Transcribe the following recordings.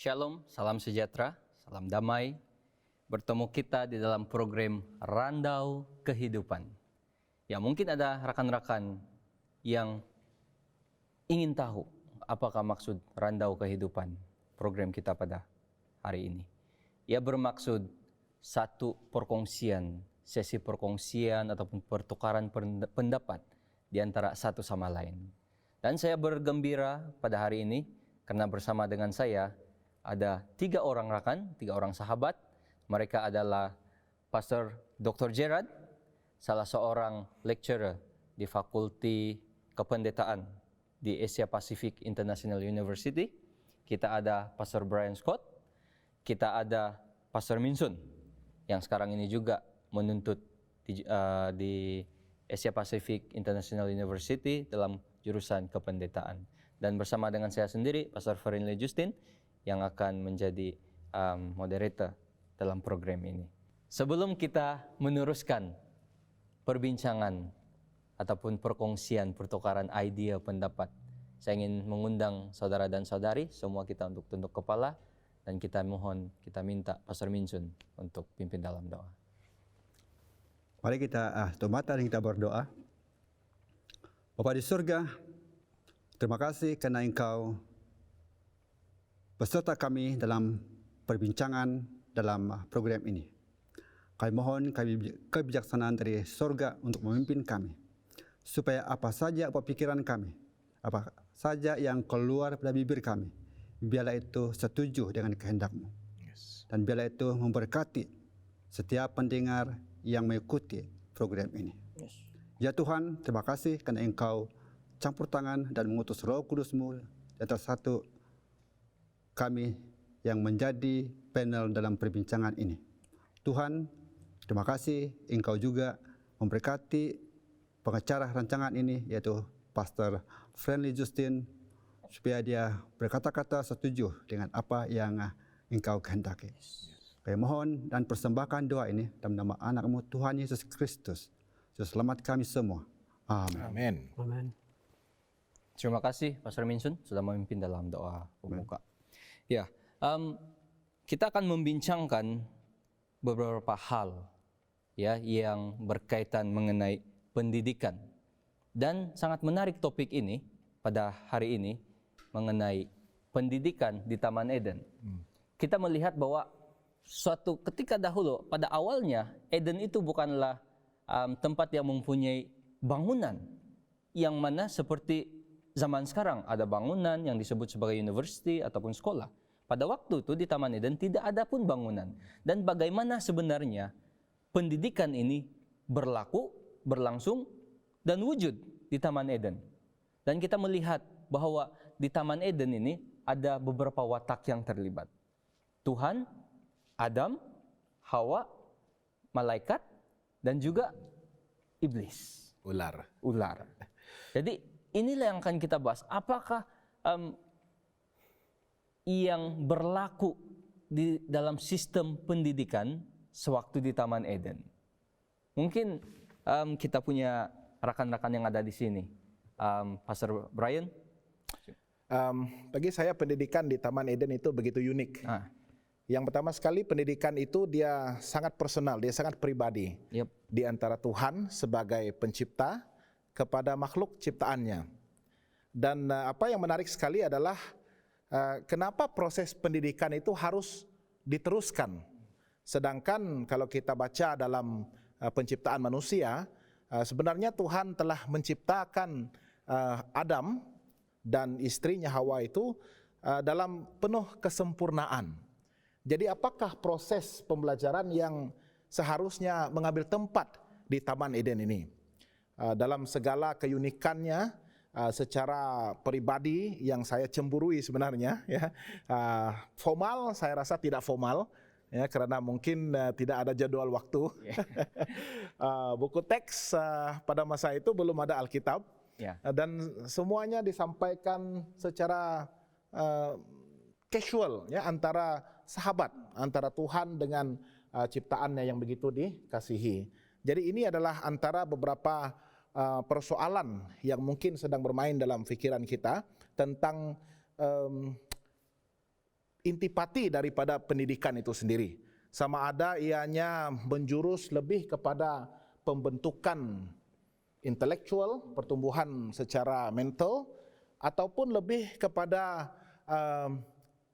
Shalom, salam sejahtera, salam damai. Bertemu kita di dalam program Randau Kehidupan. Ya, mungkin ada rekan-rekan yang ingin tahu apakah maksud Randau Kehidupan program kita pada hari ini. Ia bermaksud satu perkongsian, sesi perkongsian ataupun pertukaran pendapat di antara satu sama lain. Dan saya bergembira pada hari ini karena bersama dengan saya ada 3 orang rekan, 3 orang sahabat. Mereka adalah Pastor Dr. Gerard, salah seorang lecturer di Fakulti Kependetaan di Asia Pacific International University. Kita ada Pastor Brian Scott, kita ada Pastor Minsun, yang sekarang ini juga menuntut di Asia Pacific International University dalam jurusan kependetaan. Dan bersama dengan saya sendiri, Pastor Ferinley Justin, yang akan menjadi moderator dalam program ini. Sebelum kita meneruskan perbincangan ataupun perkongsian, pertukaran ide pendapat, saya ingin mengundang saudara dan saudari semua kita untuk tunduk kepala dan kita minta Pastor Minsun untuk pimpin dalam doa. Mari kita tutup mata dan kita berdoa. Bapa di surga, terima kasih karena Engkau beserta kami dalam perbincangan dalam program ini. Kami mohon kebijaksanaan dari surga untuk memimpin kami, supaya apa saja pikiran kami, apa saja yang keluar dari bibir kami, biarlah itu setuju dengan kehendak-Mu. Dan biarlah itu memberkati setiap pendengar yang mengikuti program ini. Ya Tuhan, terima kasih karena Engkau campur tangan dan mengutus Roh Kudus-Mu di atas satu kami yang menjadi panel dalam perbincangan ini. Tuhan, terima kasih Engkau juga memberkati pengacara rancangan ini, yaitu Pastor Ferinley Justin, supaya dia berkata-kata setuju dengan apa yang Engkau kehendaki. Kami mohon dan persembahkan doa ini dalam nama anak-Mu Tuhan Yesus Kristus, Juru Selamat kami semua. Amin. Amin. Terima kasih Pastor Minsun sudah memimpin dalam doa pembuka. Ya, kita akan membincangkan beberapa hal ya yang berkaitan mengenai pendidikan, dan sangat menarik topik ini pada hari ini mengenai pendidikan di Taman Eden. Kita melihat bahwa suatu ketika dahulu pada awalnya Eden itu bukanlah tempat yang mempunyai bangunan yang mana seperti zaman sekarang ada bangunan yang disebut sebagai university ataupun sekolah. Pada waktu itu di Taman Eden tidak ada pun bangunan. Dan bagaimana sebenarnya pendidikan ini berlangsung dan wujud di Taman Eden. Dan kita melihat bahwa di Taman Eden ini ada beberapa watak yang terlibat. Tuhan, Adam, Hawa, malaikat, dan juga iblis. Ular. Jadi inilah yang akan kita bahas. Apakah yang berlaku di dalam sistem pendidikan sewaktu di Taman Eden? Mungkin kita punya rekan-rekan yang ada di sini. Pastor Brian? Bagi saya pendidikan di Taman Eden itu begitu unik. Yang pertama sekali pendidikan itu dia sangat personal, dia sangat pribadi. Di antara Tuhan sebagai pencipta kepada makhluk ciptaannya. Dan apa yang menarik sekali adalah kenapa proses pendidikan itu harus diteruskan. Sedangkan kalau kita baca dalam penciptaan manusia, sebenarnya Tuhan telah menciptakan Adam dan istrinya Hawa itu dalam penuh kesempurnaan. Jadi apakah proses pembelajaran yang seharusnya mengambil tempat di Taman Eden ini? Dalam segala keunikannya, secara pribadi yang saya cemburui sebenarnya, ya, formal saya rasa tidak formal, ya, karena mungkin tidak ada jadwal waktu. Buku teks pada masa itu belum ada Alkitab, dan semuanya disampaikan secara casual, ya, antara sahabat, antara Tuhan dengan ciptaannya yang begitu dikasihi. Jadi ini adalah antara beberapa persoalan yang mungkin sedang bermain dalam pikiran kita tentang intipati daripada pendidikan itu sendiri. Sama ada ianya menjurus lebih kepada pembentukan intelektual, pertumbuhan secara mental, ataupun lebih kepada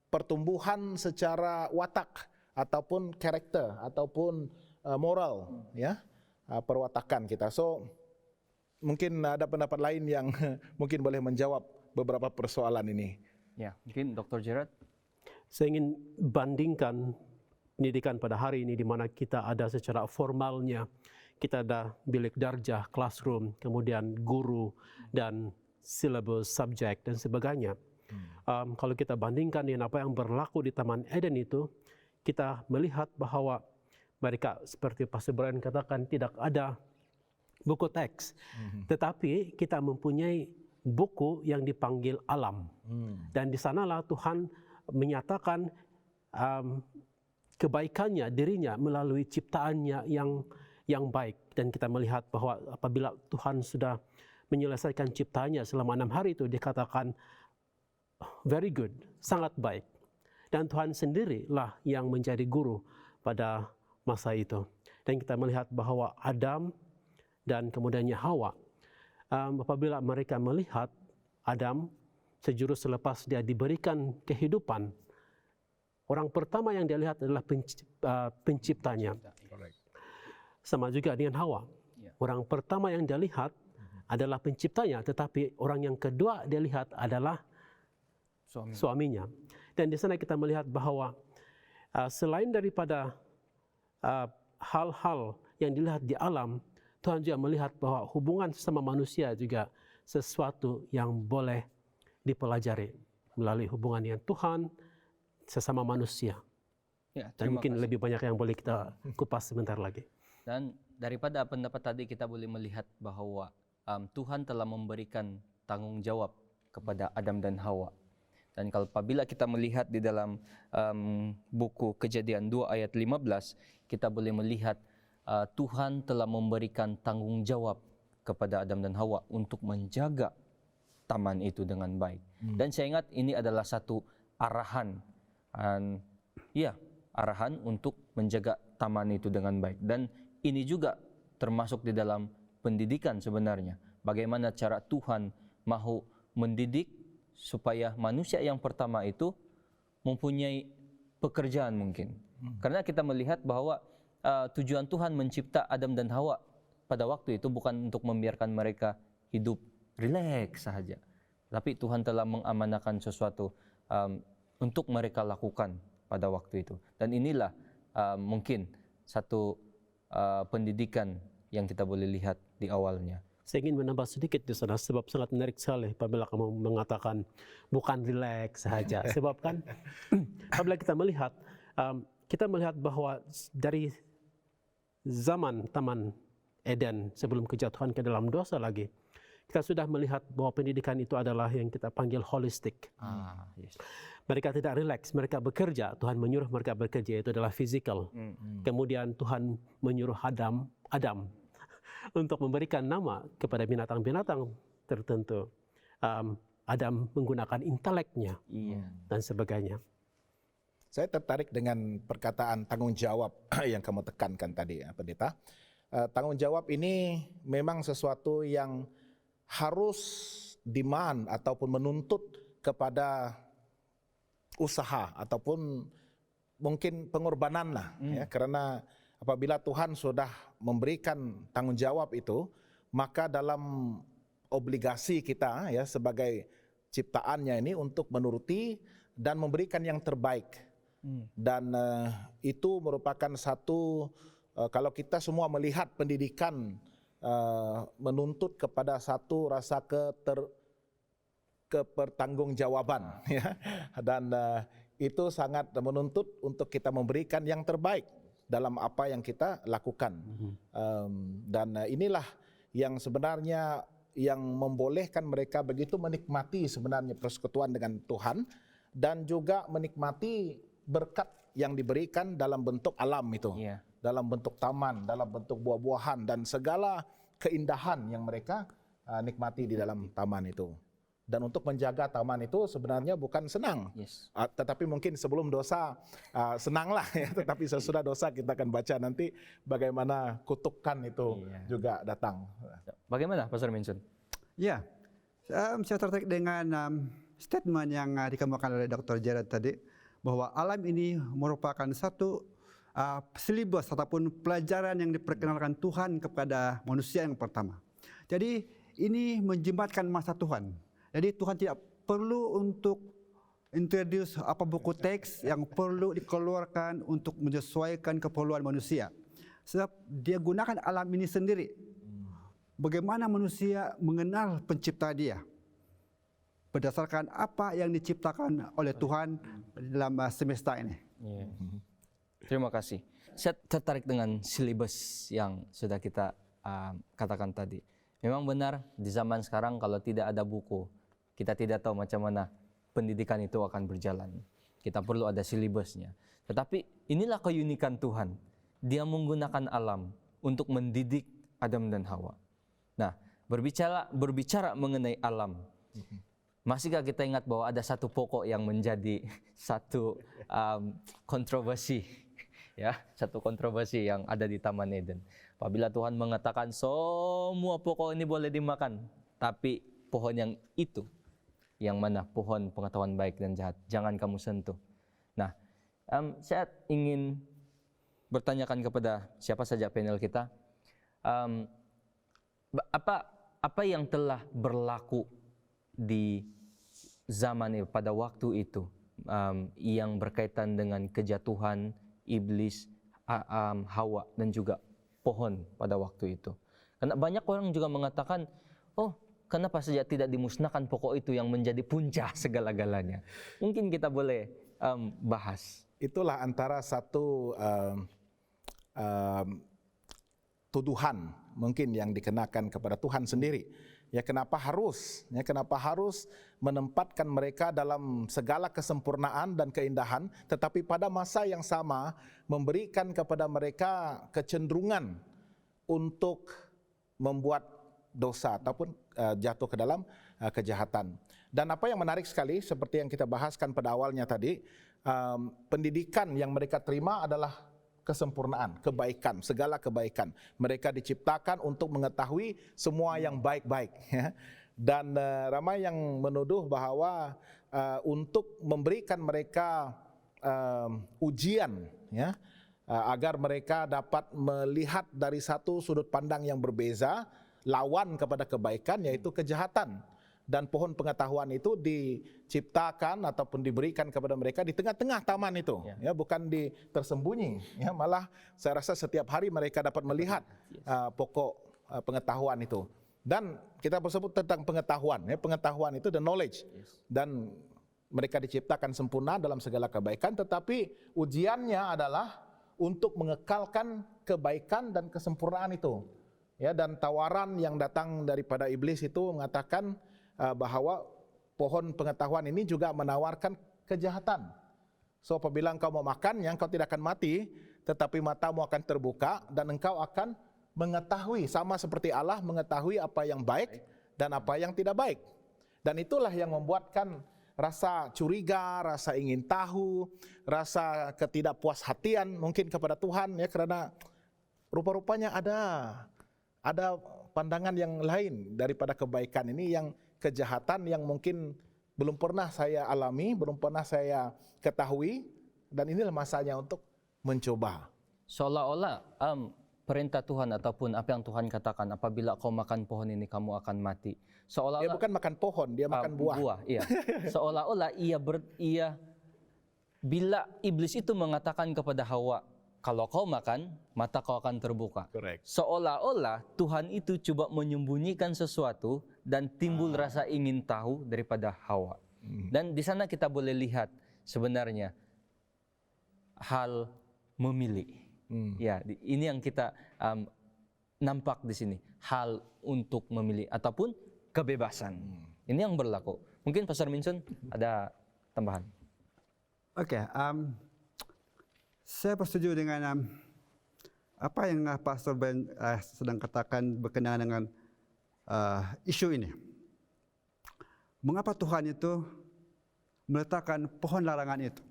pertumbuhan secara watak ataupun karakter ataupun moral, ya, perwatakan kita. So mungkin ada pendapat lain yang mungkin boleh menjawab beberapa persoalan ini. Ya, mungkin Dr. Gerard. Saya ingin bandingkan pendidikan pada hari ini di mana kita ada secara formalnya, kita ada bilik darjah, classroom, kemudian guru dan silabus, subjek dan sebagainya. Kalau kita bandingkan dengan apa yang berlaku di Taman Eden itu, kita melihat bahwa mereka seperti Pastor Brian katakan tidak ada buku teks, tetapi kita mempunyai buku yang dipanggil alam. Dan di sanalah Tuhan menyatakan kebaikannya dirinya melalui ciptaannya yang baik. Dan kita melihat bahwa apabila Tuhan sudah menyelesaikan ciptaannya selama 6 hari itu dikatakan very good, sangat baik. Dan Tuhan sendirilah yang menjadi guru pada masa itu. Dan kita melihat bahwa Adam dan kemudiannya Hawa, apabila mereka melihat Adam sejurus selepas dia diberikan kehidupan, orang pertama yang dia lihat adalah penciptanya. Sama juga dengan Hawa. Orang pertama yang dia lihat adalah penciptanya, tetapi orang yang kedua dia lihat adalah suaminya. Dan di sana kita melihat bahwa selain daripada hal-hal yang dilihat di alam, Tuhan juga melihat bahwa hubungan sesama manusia juga sesuatu yang boleh dipelajari melalui hubungan dengan Tuhan sesama manusia. Ya, dan mungkin lebih banyak yang boleh kita kupas sebentar lagi. Dan daripada pendapat tadi kita boleh melihat bahwa Tuhan telah memberikan tanggung jawab kepada Adam dan Hawa. Dan kalau apabila kita melihat di dalam buku Kejadian 2 ayat 15, kita boleh melihat Tuhan telah memberikan tanggung jawab kepada Adam dan Hawa untuk menjaga taman itu dengan baik. Dan saya ingat ini adalah satu arahan, arahan untuk menjaga taman itu dengan baik. Dan ini juga termasuk di dalam pendidikan sebenarnya. Bagaimana cara Tuhan mahu mendidik supaya manusia yang pertama itu mempunyai pekerjaan mungkin. Karena kita melihat bahwa tujuan Tuhan mencipta Adam dan Hawa pada waktu itu bukan untuk membiarkan mereka hidup rileks saja. Tapi Tuhan telah mengamanahkan sesuatu untuk mereka lakukan pada waktu itu. Dan inilah mungkin satu pendidikan yang kita boleh lihat di awalnya. Saya ingin menambah sedikit di sana sebab sangat menarik sekali apabila kamu mengatakan bukan rileks saja. Sebab kan apabila kita melihat bahwa dari zaman Taman Eden sebelum kejatuhan ke dalam dosa lagi, kita sudah melihat bahwa pendidikan itu adalah yang kita panggil holistik. Mereka tidak rileks, mereka bekerja. Tuhan menyuruh mereka bekerja, itu adalah physical. Kemudian Tuhan menyuruh Adam untuk memberikan nama kepada binatang-binatang tertentu. Adam menggunakan inteleknya dan sebagainya. Saya tertarik dengan perkataan tanggung jawab yang kamu tekankan tadi, Pendeta. Tanggung jawab ini memang sesuatu yang harus demand ataupun menuntut kepada usaha ataupun mungkin pengorbanan lah, ya, karena apabila Tuhan sudah memberikan tanggung jawab itu, maka dalam obligasi kita ya sebagai ciptaannya ini untuk menuruti dan memberikan yang terbaik. Dan itu merupakan satu, kalau kita semua melihat pendidikan menuntut kepada satu rasa kepertanggungjawaban, ya, dan itu sangat menuntut untuk kita memberikan yang terbaik dalam apa yang kita lakukan. Dan inilah yang sebenarnya yang membolehkan mereka begitu menikmati sebenarnya persekutuan dengan Tuhan dan juga menikmati berkat yang diberikan dalam bentuk alam itu, dalam bentuk taman, dalam bentuk buah-buahan dan segala keindahan yang mereka nikmati di dalam taman itu. Dan untuk menjaga taman itu sebenarnya bukan senang, tetapi mungkin sebelum dosa senanglah ya. Tetapi sesudah dosa kita akan baca nanti bagaimana kutukan itu juga datang. Bagaimana Pastor Minsun? Ya, saya tertarik dengan statement yang dikemukakan oleh Dr. Jared tadi, bahwa alam ini merupakan satu silibus ataupun pelajaran yang diperkenalkan Tuhan kepada manusia yang pertama. Jadi ini menjembatkan masa Tuhan. Jadi Tuhan tidak perlu untuk introduce buku teks yang perlu dikeluarkan untuk menyesuaikan keperluan manusia. Sebab dia gunakan alam ini sendiri. Bagaimana manusia mengenal pencipta dia berdasarkan apa yang diciptakan oleh Tuhan dalam semesta ini. Terima kasih. Saya tertarik dengan silibus yang sudah kita katakan tadi. Memang benar di zaman sekarang kalau tidak ada buku, kita tidak tahu macam mana pendidikan itu akan berjalan. Kita perlu ada silibusnya. Tetapi inilah keunikan Tuhan. Dia menggunakan alam untuk mendidik Adam dan Hawa. Nah, berbicara mengenai alam, masihkah kita ingat bahwa ada satu pokok yang menjadi satu kontroversi, ya, satu kontroversi yang ada di Taman Eden. Apabila Tuhan mengatakan semua pokok ini boleh dimakan, tapi pohon yang itu, yang mana pohon pengetahuan baik dan jahat, jangan kamu sentuh. Nah, saya ingin bertanyakan kepada siapa saja panel kita, apa yang telah berlaku di zaman pada waktu itu yang berkaitan dengan kejatuhan iblis, Hawa dan juga pohon pada waktu itu. Karena banyak orang juga mengatakan, oh, kenapa saja tidak dimusnahkan pokok itu yang menjadi puncak segala-galanya? Mungkin kita boleh bahas. Itulah antara satu tuduhan mungkin yang dikenakan kepada Tuhan sendiri. Ya kenapa harus menempatkan mereka dalam segala kesempurnaan dan keindahan, tetapi pada masa yang sama memberikan kepada mereka kecenderungan untuk membuat dosa ataupun jatuh ke dalam kejahatan. Dan apa yang menarik sekali seperti yang kita bahaskan pada awalnya tadi, pendidikan yang mereka terima adalah kesempurnaan, kebaikan, segala kebaikan. Mereka diciptakan untuk mengetahui semua yang baik-baik. Dan ramai yang menuduh bahwa untuk memberikan mereka ujian, ya, agar mereka dapat melihat dari satu sudut pandang yang berbeza, lawan kepada kebaikan yaitu kejahatan. Dan pohon pengetahuan itu diciptakan ataupun diberikan kepada mereka di tengah-tengah taman itu, ya, bukan tersembunyi. Ya, malah saya rasa setiap hari mereka dapat melihat pokok pengetahuan itu. Dan kita bersebut tentang pengetahuan, ya, pengetahuan itu the knowledge. Dan mereka diciptakan sempurna dalam segala kebaikan, tetapi ujiannya adalah untuk mengekalkan kebaikan dan kesempurnaan itu. Ya, dan tawaran yang datang daripada iblis itu mengatakan bahwa pohon pengetahuan ini juga menawarkan kejahatan. So apabila engkau mau makannya, engkau tidak akan mati, tetapi matamu akan terbuka dan engkau akan mengetahui, sama seperti Allah mengetahui apa yang baik dan apa yang tidak baik. Dan itulah yang membuatkan rasa curiga, rasa ingin tahu, rasa ketidakpuashatian mungkin kepada Tuhan, ya, karena rupa-rupanya ada pandangan yang lain daripada kebaikan ini, yang kejahatan yang mungkin belum pernah saya alami, belum pernah saya ketahui, dan inilah masanya untuk mencoba. Seolah-olah perintah Tuhan ataupun apa yang Tuhan katakan, apabila kau makan pohon ini kamu akan mati. Seolah-olah dia bukan makan pohon, dia makan buah. Iya. Seolah-olah bila iblis itu mengatakan kepada Hawa, kalau kau makan, mata kau akan terbuka. Correct. Seolah-olah Tuhan itu coba menyembunyikan sesuatu dan timbul rasa ingin tahu daripada Hawa. Dan di sana kita boleh lihat sebenarnya hal memilih. Ya, ini yang kita nampak di sini, hal untuk memilih ataupun kebebasan. Ini yang berlaku. Mungkin Pastor Minsun ada tambahan. Oke, saya bersetuju dengan apa yang Pastor Ben sedang katakan berkenaan dengan isu ini. mengapa Tuhan itu meletakkan pohon larangan itu?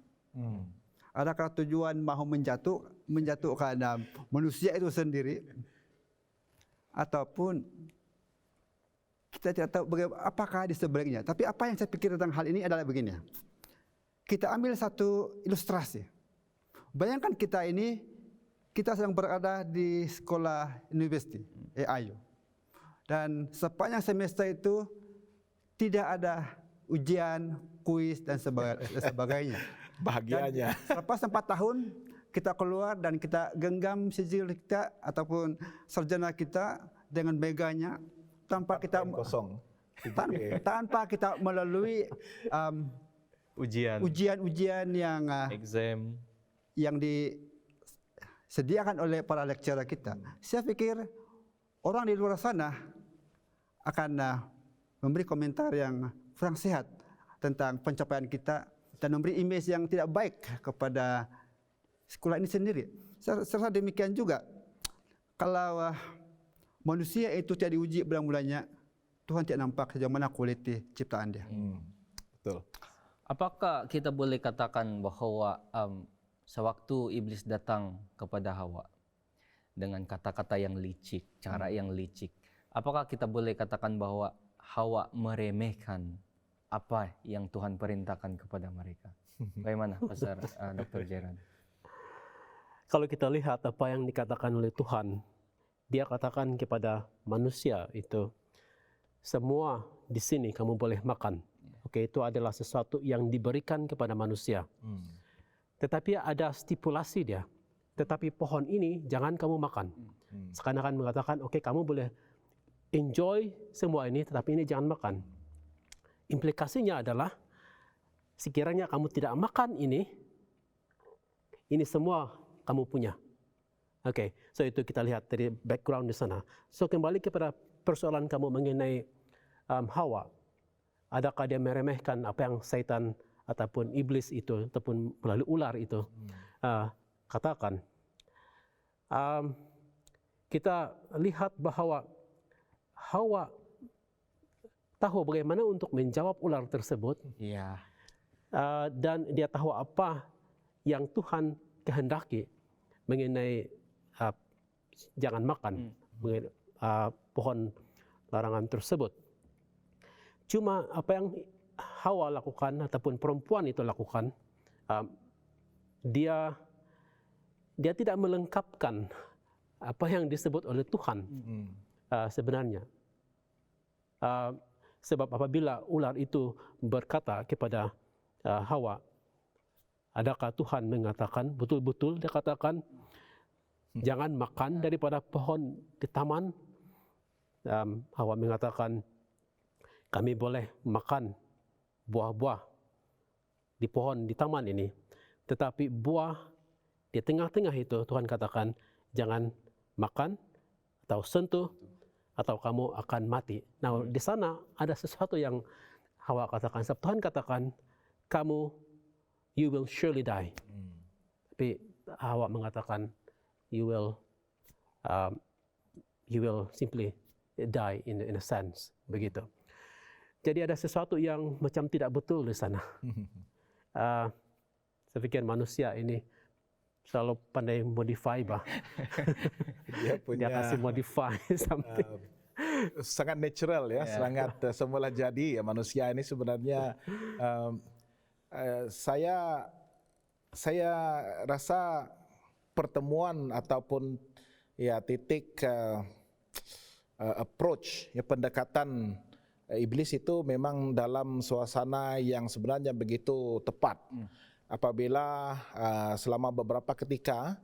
Adakah tujuan mahu menjatuhkan manusia itu sendiri? Ataupun kita tidak tahu apakah di sebaliknya. Tapi apa yang saya pikir tentang hal ini adalah begini. Kita ambil satu ilustrasi. Bayangkan kita sedang berada di sekolah university, AIU. Dan sepanjang semester itu tidak ada ujian, kuis, dan sebagainya. Bahagianya. Selepas 4 tahun, kita keluar dan kita genggam sijil kita ataupun sarjana kita dengan meganya tanpa kita kosong. Tanpa kita melalui ujian-ujian yang exam yang disediakan oleh para lecturer kita. Saya pikir orang di luar sana akan memberi komentar yang kurang sehat tentang pencapaian kita dan memberi image yang tidak baik kepada sekolah ini sendiri. Saya rasa demikian juga kalau manusia itu tidak diuji bulan-bulannya, Tuhan tidak nampak sejauh mana kualitas ciptaan dia. Betul. Apakah kita boleh katakan bahwa sewaktu iblis datang kepada Hawa dengan kata-kata yang licik, cara yang licik, apakah kita boleh katakan bahwa Hawa meremehkan apa yang Tuhan perintahkan kepada mereka? Bagaimana, Pastor Dr. Jeran? Kalau kita lihat apa yang dikatakan oleh Tuhan, Dia katakan kepada manusia itu, semua di sini kamu boleh makan. Oke, itu adalah sesuatu yang diberikan kepada manusia. Tetapi ada stipulasi dia. Tetapi pohon ini jangan kamu makan. Seakan-akan mengatakan, oke, kamu boleh enjoy semua ini, tetapi ini jangan makan. Implikasinya adalah, sekiranya kamu tidak makan ini semua kamu punya. Oke, so itu kita lihat dari background di sana. So kembali kepada persoalan kamu mengenai Hawa. Adakah dia meremehkan apa yang Satan ataupun iblis itu ataupun melalui ular itu katakan? Kita lihat bahwa Hawa tahu bagaimana untuk menjawab ular tersebut. Dan dia tahu apa yang Tuhan kehendaki mengenai jangan makan pohon larangan tersebut. Cuma apa yang Hawa lakukan ataupun perempuan itu lakukan, dia tidak melengkapkan apa yang disebut oleh Tuhan sebenarnya. Sebab apabila ular itu berkata kepada Hawa, adakah Tuhan mengatakan, betul-betul dia katakan, jangan makan daripada pohon di taman. Hawa mengatakan, kami boleh makan buah-buah di pohon di taman ini. Tetapi buah di tengah-tengah itu Tuhan katakan, jangan makan atau sentuh atau kamu akan mati. Nah, di sana ada sesuatu yang Hawa katakan. Sebab Tuhan katakan, you will surely die. Tapi Hawa mengatakan, you will simply die in a sense, begitu. Jadi ada sesuatu yang macam tidak betul di sana. Saya pikir manusia ini selalu pandai modify, dia kasih modify something. Sangat natural ya, sangat semula jadi ya manusia ini sebenarnya. Saya rasa pertemuan ataupun ya titik approach ya pendekatan iblis itu memang dalam suasana yang sebenarnya begitu tepat. Apabila selama beberapa ketika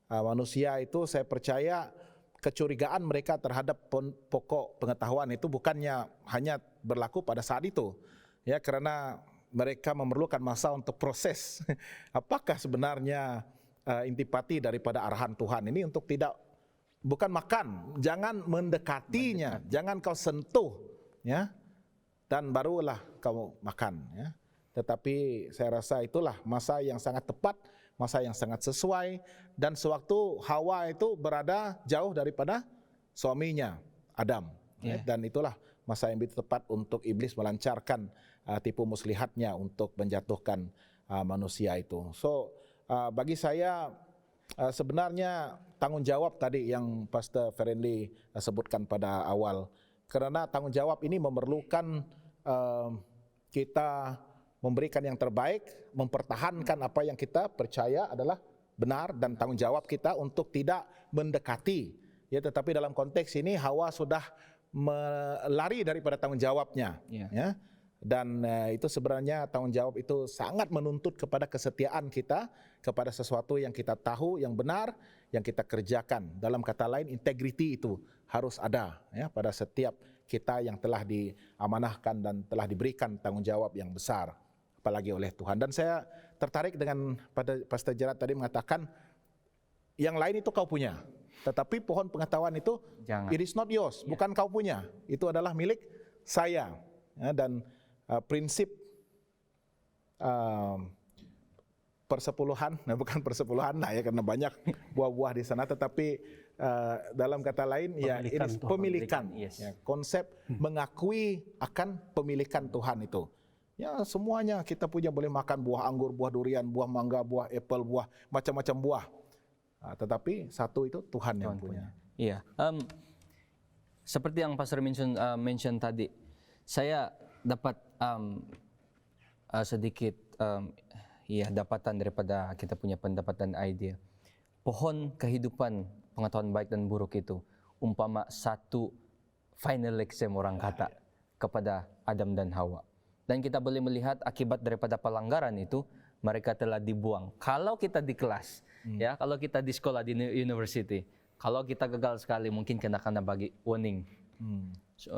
manusia itu, saya percaya kecurigaan mereka terhadap pokok pengetahuan itu bukannya hanya berlaku pada saat itu, ya, karena mereka memerlukan masa untuk proses apakah sebenarnya intipati daripada arahan Tuhan ini untuk bukan makan, jangan mendekatinya, jangan kau sentuh, ya, dan barulah kamu makan, ya. Tetapi saya rasa itulah masa yang sangat tepat, masa yang sangat sesuai, dan sewaktu Hawa itu berada jauh daripada suaminya Adam, dan itulah masa yang begitu tepat untuk iblis melancarkan tipu muslihatnya untuk menjatuhkan manusia itu. So bagi saya sebenarnya tanggung jawab tadi yang Pastor Ferenli sebutkan pada awal, karena tanggung jawab ini memerlukan kita memberikan yang terbaik, mempertahankan apa yang kita percaya adalah benar, dan tanggung jawab kita untuk tidak mendekati. Ya, tetapi dalam konteks ini Hawa sudah lari daripada tanggung jawabnya. Ya. Dan itu sebenarnya tanggung jawab itu sangat menuntut kepada kesetiaan kita kepada sesuatu yang kita tahu yang benar, yang kita kerjakan. Dalam kata lain, integriti itu harus ada ya pada setiap kita yang telah diamanahkan dan telah diberikan tanggung jawab yang besar, apalagi oleh Tuhan. Dan saya tertarik dengan pada Pastor Gerard tadi mengatakan, yang lain itu kau punya, tetapi pohon pengetahuan itu it is not yours, bukan kau punya, itu adalah milik saya. Ya, dan prinsip persepuluhan, nah bukan persepuluhan lah ya, karena banyak buah-buah di sana, tetapi dalam kata lain ya ini pemilikan. Ya, konsep mengakui akan pemilikan Tuhan itu. Ya, semuanya kita punya, boleh makan buah anggur, buah durian, buah mangga, buah apple, buah macam-macam buah. Tetapi satu itu Tuhan yang punya. Iya. Seperti yang Pastor mention tadi, saya dapat sedikit dapatan daripada kita punya pendapat dan idea. Pohon kehidupan, pengetahuan baik dan buruk itu umpama satu final exam orang kata kepada Adam dan Hawa. Dan kita boleh melihat akibat daripada pelanggaran itu, mereka telah dibuang. Kalau kita di kelas, ya, kalau kita di sekolah, di university, kalau kita gagal sekali, mungkin kena bagi warning.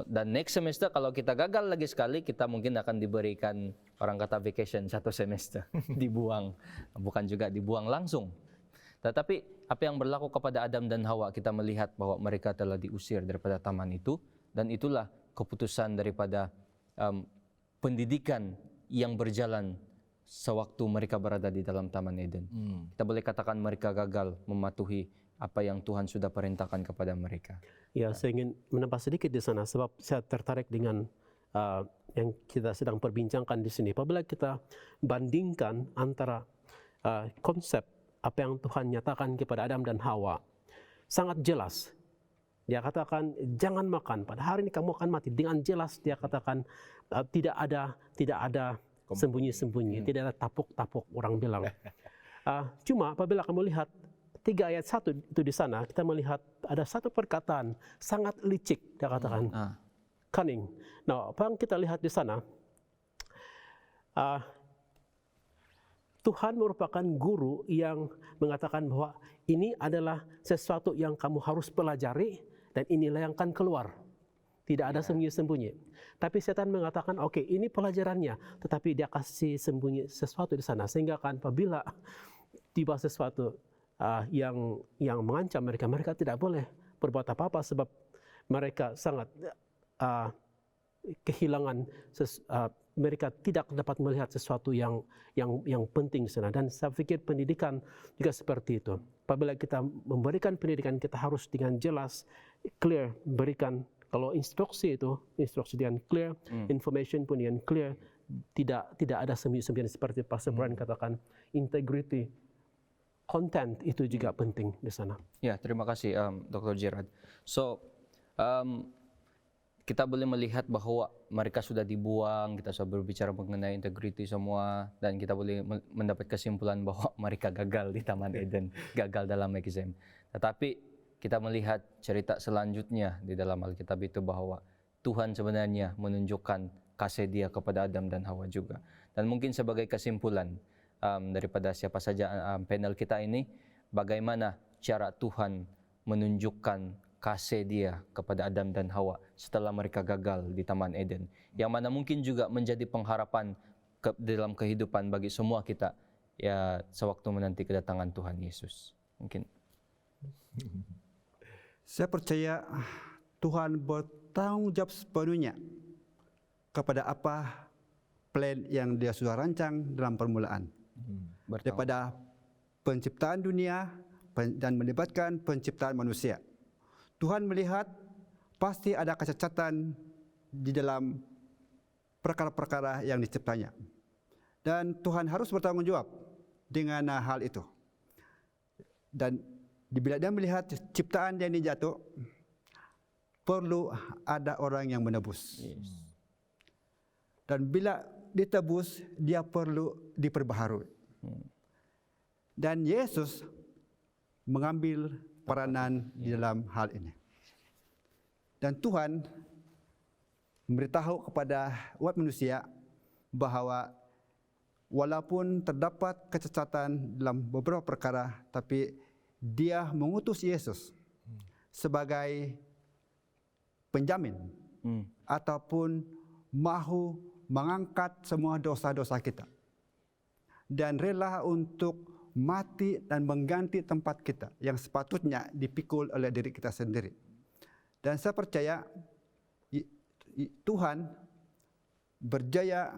Dan next semester kalau kita gagal lagi sekali, kita mungkin akan diberikan orang kata vacation 1 semester, dibuang. Bukan juga dibuang langsung. Tetapi apa yang berlaku kepada Adam dan Hawa, kita melihat bahwa mereka telah diusir daripada taman itu, dan itulah keputusan daripada pendidikan yang berjalan sewaktu mereka berada di dalam Taman Eden. Kita boleh katakan mereka gagal mematuhi apa yang Tuhan sudah perintahkan kepada mereka. Ya, saya ingin menambah sedikit di sana sebab saya tertarik dengan yang kita sedang perbincangkan di sini. Apabila kita bandingkan antara konsep apa yang Tuhan nyatakan kepada Adam dan Hawa, sangat jelas. Dia katakan jangan makan, pada hari ini kamu akan mati. Dengan jelas dia katakan tidak ada sembunyi-sembunyi, tidak ada tapuk-tapuk orang bilang. Cuma apabila kamu lihat 3 ayat 1 itu di sana, kita melihat ada satu perkataan sangat licik, dia katakan cunning. Nah, apa yang kita lihat di sana, Tuhan merupakan guru yang mengatakan bahwa ini adalah sesuatu yang kamu harus pelajari dan inilah yang akan keluar. Tidak ada sembunyi-sembunyi. Tapi setan mengatakan, oke, ini pelajarannya, tetapi dia kasih sembunyi sesuatu di sana, sehingga kan apabila tiba sesuatu yang mengancam mereka, mereka tidak boleh berbuat apa-apa sebab mereka sangat kehilangan, mereka tidak dapat melihat sesuatu yang penting di sana. Dan saya pikir pendidikan juga seperti itu. Apabila kita memberikan pendidikan, kita harus dengan jelas, clear, berikan. Kalau instruksi dengan clear, information pun dengan clear, tidak ada sembunyi-sembunyi seperti Pastor Brian katakan, integrity, content itu juga penting di sana. Ya, terima kasih Dr. Gerard. So, kita boleh melihat bahwa mereka sudah dibuang, kita sudah berbicara mengenai integrity semua, dan kita boleh mendapat kesimpulan bahwa mereka gagal di Taman Eden, gagal dalam exam. Tetapi kita melihat cerita selanjutnya di dalam Alkitab itu bahwa Tuhan sebenarnya menunjukkan kasih Dia kepada Adam dan Hawa juga. Dan mungkin sebagai kesimpulan daripada siapa saja panel kita ini, bagaimana cara Tuhan menunjukkan kasih Dia kepada Adam dan Hawa setelah mereka gagal di Taman Eden, yang mana mungkin juga menjadi pengharapan dalam kehidupan bagi semua kita ya sewaktu menanti kedatangan Tuhan Yesus. Mungkin saya percaya Tuhan bertanggung jawab sepenuhnya kepada apa plan yang Dia sudah rancang dalam permulaan. Daripada penciptaan dunia dan melibatkan penciptaan manusia. Tuhan melihat pasti ada kecacatan di dalam perkara-perkara yang diciptanya. Dan Tuhan harus bertanggung jawab dengan hal itu. Dan bila dia melihat ciptaan yang jatuh, perlu ada orang yang menebus. Dan bila ditebus, dia perlu diperbaharui. Dan Yesus mengambil peranan di dalam hal ini. Dan Tuhan memberitahu kepada umat manusia bahwa walaupun terdapat kecacatan dalam beberapa perkara, tapi Dia mengutus Yesus sebagai penjamin ataupun mahu mengangkat semua dosa-dosa kita dan rela untuk mati dan mengganti tempat kita yang sepatutnya dipikul oleh diri kita sendiri. Dan saya percaya Tuhan berjaya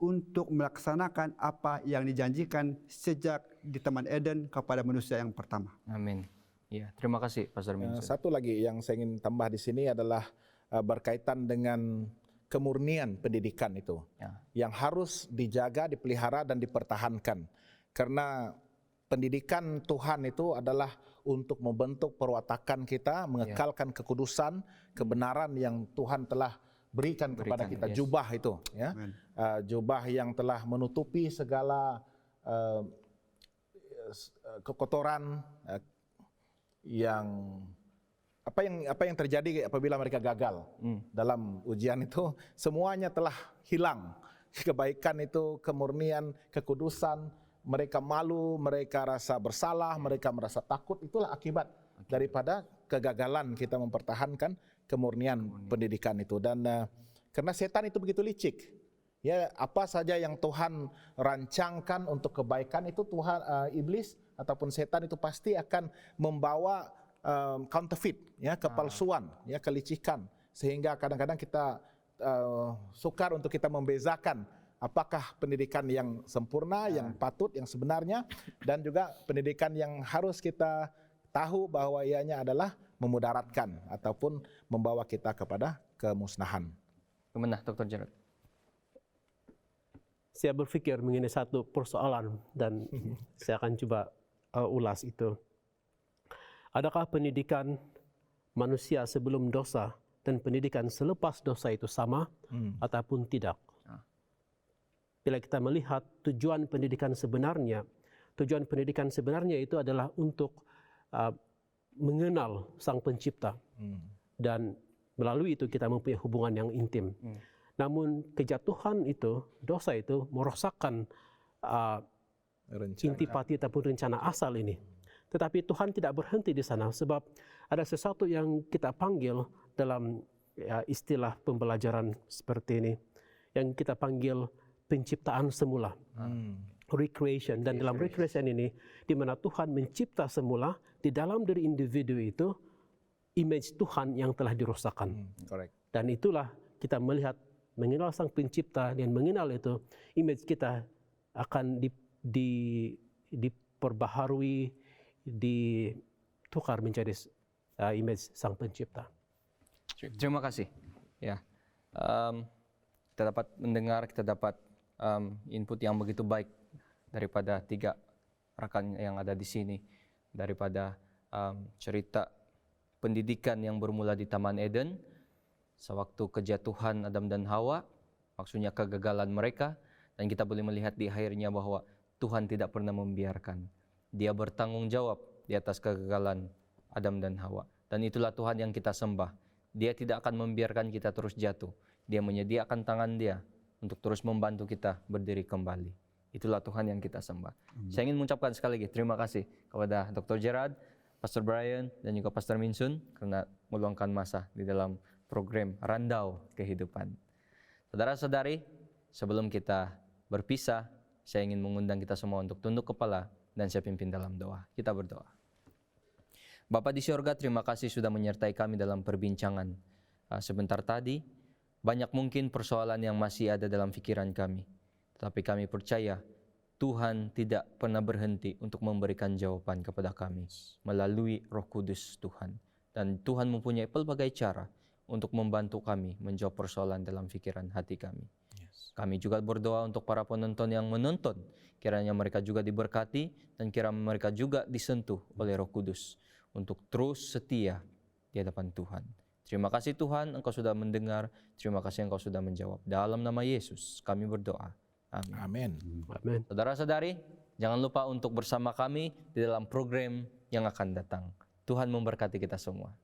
untuk melaksanakan apa yang dijanjikan sejak di Taman Eden kepada manusia yang pertama. Amin. Ya, terima kasih Pastor Minsun. Satu lagi yang saya ingin tambah di sini adalah berkaitan dengan kemurnian pendidikan itu, yang harus dijaga, dipelihara dan dipertahankan. Karena pendidikan Tuhan itu adalah untuk membentuk perwatakan kita, mengekalkan kekudusan, kebenaran yang Tuhan telah berikan kepada kita. Jubah itu, ya, jubah yang telah menutupi segala kekotoran yang apa yang terjadi apabila mereka gagal dalam ujian itu, semuanya telah hilang. Kebaikan itu, kemurnian, kekudusan, mereka malu, mereka rasa bersalah, mereka merasa takut, itulah akibat daripada kegagalan kita mempertahankan kemurnian pendidikan itu. Dan karena setan itu begitu licik, ya, apa saja yang Tuhan rancangkan untuk kebaikan itu iblis ataupun setan itu pasti akan membawa counterfeit, ya, kepalsuan, ya, kelicikan, sehingga kadang-kadang kita sukar untuk kita membezakan apakah pendidikan yang sempurna, yang patut, yang sebenarnya, dan juga pendidikan yang harus kita tahu bahwa ianya adalah memudaratkan ataupun membawa kita kepada kemusnahan. Gimana, Dr. Gerard? Saya berpikir mengenai satu persoalan dan saya akan coba ulas itu. Adakah pendidikan manusia sebelum dosa dan pendidikan selepas dosa itu sama ataupun tidak? Bila kita melihat tujuan pendidikan sebenarnya itu adalah untuk mengenal Sang Pencipta, dan melalui itu kita mempunyai hubungan yang intim. Namun kejatuhan itu, dosa itu merosakkan intipati ataupun rencana asal ini. Tetapi Tuhan tidak berhenti di sana, sebab ada sesuatu yang kita panggil dalam istilah pembelajaran seperti ini, yang kita panggil penciptaan semula, recreation. Dan dalam recreation ini, di mana Tuhan mencipta semula, di dalam diri individu itu, image Tuhan yang telah dirosakkan. Dan itulah kita melihat, mengenal Sang Pencipta dan mengenal itu, image kita akan diperbaharui, ditukar menjadi image Sang Pencipta. Terima kasih. Ya, kita dapat mendengar, kita dapat input yang begitu baik daripada tiga rekan yang ada di sini, daripada cerita pendidikan yang bermula di Taman Eden, sewaktu kejatuhan Adam dan Hawa, maksudnya kegagalan mereka, dan kita boleh melihat di akhirnya bahwa Tuhan tidak pernah membiarkan. Dia bertanggung jawab di atas kegagalan Adam dan Hawa. Dan itulah Tuhan yang kita sembah. Dia tidak akan membiarkan kita terus jatuh. Dia menyediakan tangan Dia untuk terus membantu kita berdiri kembali. Itulah Tuhan yang kita sembah. Saya ingin mengucapkan sekali lagi terima kasih kepada Dr. Gerard, Pastor Brian, dan juga Pastor Minsun karena meluangkan masa di dalam program Randau Kehidupan. Saudara-saudari, sebelum kita berpisah, saya ingin mengundang kita semua untuk tunduk kepala dan saya pimpin dalam doa. Kita berdoa. Bapa di surga, terima kasih sudah menyertai kami dalam perbincangan sebentar tadi. Banyak mungkin persoalan yang masih ada dalam pikiran kami. Tetapi kami percaya Tuhan tidak pernah berhenti untuk memberikan jawaban kepada kami melalui Roh Kudus Tuhan. Dan Tuhan mempunyai pelbagai cara untuk membantu kami menjawab persoalan dalam pikiran hati kami. Kami juga berdoa untuk para penonton yang menonton, kiranya mereka juga diberkati dan kiranya mereka juga disentuh oleh Roh Kudus untuk terus setia di hadapan Tuhan. Terima kasih Tuhan, Engkau sudah mendengar. Terima kasih Engkau sudah menjawab. Dalam nama Yesus kami berdoa. Amin. Amin. Saudara-saudari, jangan lupa untuk bersama kami di dalam program yang akan datang. Tuhan memberkati kita semua.